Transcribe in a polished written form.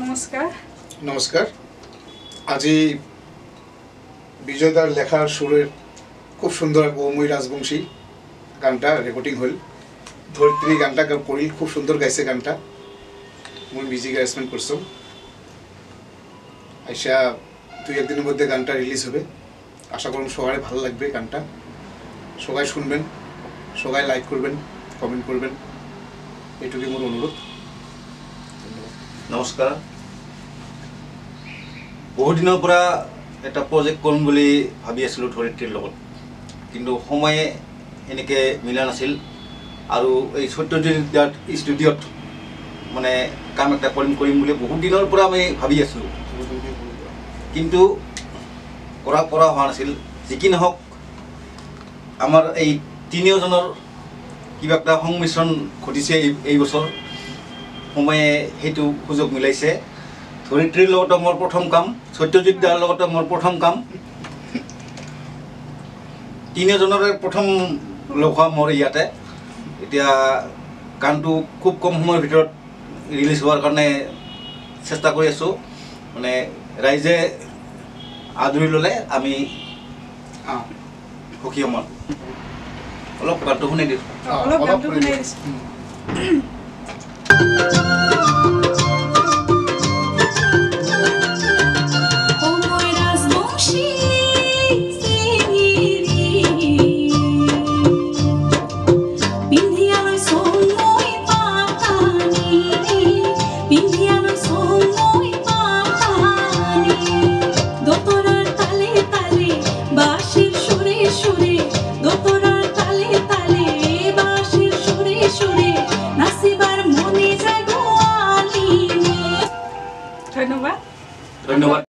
নমস্কার নমস্কার। আজি বিজয়দার লেখার সুরের খুব সুন্দর বৌময়ী রাজবংশী গানটা রেকর্ডিং হল। ধরিত্রী গানটা করিল, খুব সুন্দর গাইছে গানটা। মই মিউজিক অ্যারেঞ্জমেন্ট করছো। আইসা 2-1 দিনের মধ্যে গানটা রিলিজ হবে। আশা করুন সবাই ভালো লাগবে গানটা। সবাই শুনবেন, সবাই লাইক করবেন, কমেন্ট করবেন, এটুকুই মোর অনুরোধ। নমস্কাৰ। বহু দিনৰ পৰা এটা প্ৰজেক্ট কৰিম বুলি ভাবি আছিলোঁ ধৰিত্ৰীৰ লগত, কিন্তু সময়ে এনেকৈ মিলা নাছিল। আৰু এই সত্যজিৎ ষ্টুডিঅ'ত মানে কাম এটা কৰিম বুলি বহুত দিনৰ পৰা আমি ভাবি আছিলোঁ, কিন্তু কৰা হোৱা নাছিল। যি কি নহওক, আমাৰ এই তিনিওজনৰ কিবা এটা সংমিশ্ৰণ ঘটিছে এই বছৰ। সময়ে সেইটো সুযোগ মিলাইছে। ধৰিত্ৰীৰ লগতে মোৰ প্ৰথম কাম, সত্যজিৎ দাৰ লগতে মোৰ প্ৰথম কাম, তিনিওজনৰে প্ৰথম লগ হোৱা মোৰ ইয়াতে। এতিয়া গানটো খুব কম সময়ৰ ভিতৰত ৰিলিজ হোৱাৰ কাৰণে চেষ্টা কৰি আছোঁ। মানে ৰাইজে আদৰি ল'লে আমি সুখী হ'ম। অলপ গানটো শুনি দিছোঁ। অলপ গানটো শুনাই দিছোঁ। ধন্যবাদ।